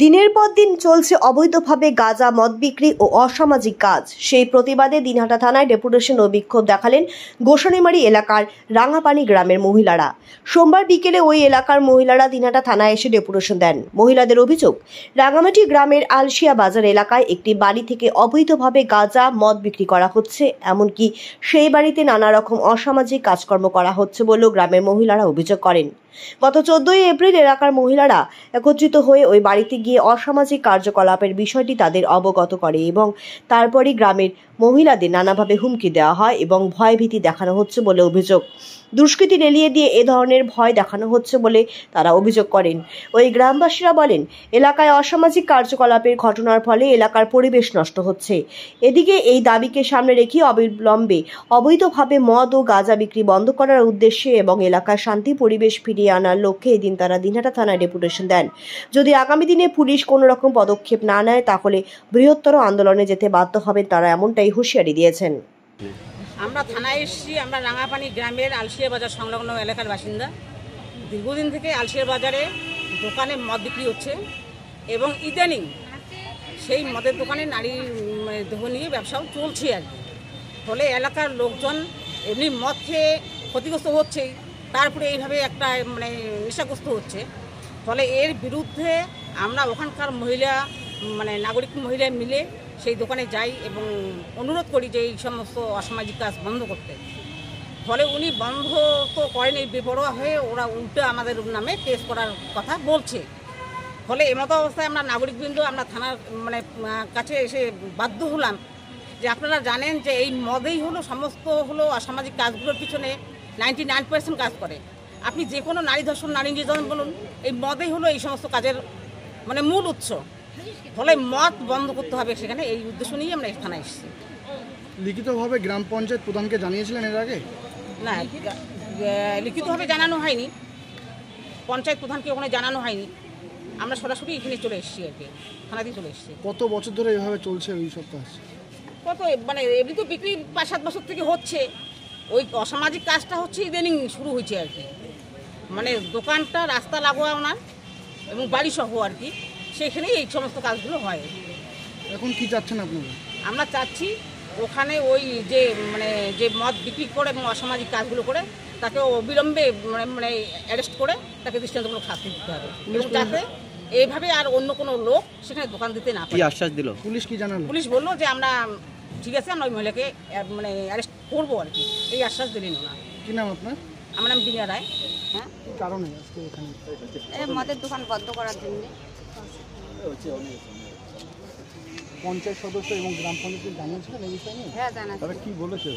দিনের পর দিন চলছে অবৈধভাবে গাঁজা মদ বিক্রি ও অসামাজিক কাজ। সেই প্রতিবাদে দিনহাটা থানায় ডেপুটেশন ও বিক্ষোভ দেখালেন গোসানিমারি এলাকার রাঙাপানি গ্রামের মহিলারা। সোমবার বিকেলে ওই এলাকার মহিলারা দিনহাটা থানায় এসে ডেপুটেশন দেন। মহিলাদের অভিযোগ, রাঙামাটি গ্রামের আলশিয়া বাজার এলাকায় একটি বাড়ি থেকে অবৈধভাবে গাঁজা মদ বিক্রি করা হচ্ছে, এমনকি সেই বাড়িতে নানা রকম অসামাজিক কাজকর্ম করা হচ্ছে বলেও গ্রামের মহিলারা অভিযোগ করেন। গত 14 এপ্রিল এলাকার মহিলারা একত্রিত হয়ে ওই বাড়িতে গিয়ে অসামাজিক কার্যকলাপের বিষয়টি তাদের অবগত করে এবং তারপরই গ্রামের মহিলাদের নানাভাবে হুমকি দেওয়া হয় এবং ভয়ভীতি দেখানো হচ্ছে বলে অভিযোগ। দুষ্কৃতী রেলিয়ে দিয়ে এ ধরনের ভয় দেখানো হচ্ছে বলে তারা অভিযোগ করেন। ওই গ্রামবাসীরা বলেন, এলাকায় অসামাজিক কার্যকলাপের ঘটনার ফলে এলাকার পরিবেশ নষ্ট হচ্ছে। এদিকে এই দাবিকে সামনে রেখে অবিলম্বে অবৈধভাবে মদ ও গাঁজা বিক্রি বন্ধ করার উদ্দেশ্যে এবং এলাকার শান্তি পরিবেশ ফিরিয়ে আনার লক্ষ্যে এদিন তারা দিনহাটা থানায় ডেপুটেশন দেন। যদি আগামী দিনে পুলিশ কোনো রকম পদক্ষেপ না নেয় তাহলে বৃহত্তর আন্দোলনে যেতে বাধ্য হবেন তারা, এমনটাই হুঁশিয়ারি দিয়েছেন। আমরা থানায় এসেছি। আমরা রাঙাপানি গ্রামের আলশিয়া বাজার সংলগ্ন এলাকার বাসিন্দা। দীর্ঘদিন থেকে আলশিয়া বাজারে দোকানে মদ বিক্রি হচ্ছে এবং ইদানিং সেই মদের দোকানে নারী দেহ নিয়ে ব্যবসাও চলছে আর কি। ফলে এলাকার লোকজন এমনি মদ খেয়ে ক্ষতিগ্রস্ত হচ্ছেই, তারপরে এইভাবে একটা নেশাগ্রস্ত হচ্ছে। ফলে এর বিরুদ্ধে আমরা ওখানকার নাগরিক মহিলা মিলে সেই দোকানে যাই এবং অনুরোধ করি যে এই সমস্ত অসামাজিক কাজ বন্ধ করতে। ফলে উনি বন্ধ তো করেন, এই বেপরোয়া হয়ে ওরা উল্টো আমাদের নামে কেস করার কথা বলছে। ফলে এমতো অবস্থায় আমরা নাগরিকবৃন্দ আমরা থানার কাছে এসে বাধ্য হলাম যে আপনারা জানেন যে এই মদেই সমস্ত অসামাজিক কাজগুলোর পিছনে 99% কাজ করে। আপনি যে কোনো নারী ধর্ষণ, নারী নির্যাতন বলুন, এই মদেই এই সমস্ত কাজের মূল উৎস। ফলে মদ বন্ধ করতে হবে, সেখানে এই উদ্দেশ্য নিয়ে আমরা থানায় এসেছি। লিখিতভাবে গ্রাম পঞ্চায়েত প্রধানকে জানিয়েছিলেন এর আগে? না, লিখিতভাবে জানানো হয়নি, পঞ্চায়েত প্রধানকে ওখানে জানানো হয়নি। আমরা সরাসরি এখানে চলে এসেছি আর কি, থানাতেই চলে এসেছি। কত বছর ধরে এভাবে চলছে এই সব কাজ? কত এমনি তো বিক্রি 5-7 বছর থেকে হচ্ছে। ওই অসামাজিক কাজটা হচ্ছে ইদানিং শুরু হয়েছে আর কি। দোকানটা রাস্তা লাগোয়া ওনার এবং বাড়ি সহ আর কি, সেখানেই এই সমস্ত কাজগুলো হয়। এখন কি চাচ্ছেন আপনারা? আমরা চাচ্ছি ওখানে ওই যে মদ বিক্রি করে এবং অসামাজিক কাজগুলো করে তাকে অবিলম্বে অ্যারেস্ট করে তাকে দৃষ্টান্তমূলক শাস্তি দিতে হবে এবং যাতে এইভাবে আর অন্য কোনো লোক সেখানে দোকান দিতে না পারে। কি আশ্বাস দিল পুলিশ? কি জানালো? পুলিশ বললো যে আমরা ঠিক আছে, আমরা ওই মহিলাকে অ্যারেস্ট করবো আর কি, এই আশ্বাস দিলেন ওরা। কি নাম আপনার? আমার নাম বিনিয়া রায়। হ্যাঁ, কি কারণে আজকে এখানে মদের দোকান বন্ধ করার জন্য পঞ্চায়েত সদস্য এবং গ্রাম পঞ্চায়েত জানিয়েছিলেন এই বিষয়ে? হ্যাঁ, জানা। তারা কি বলেছে?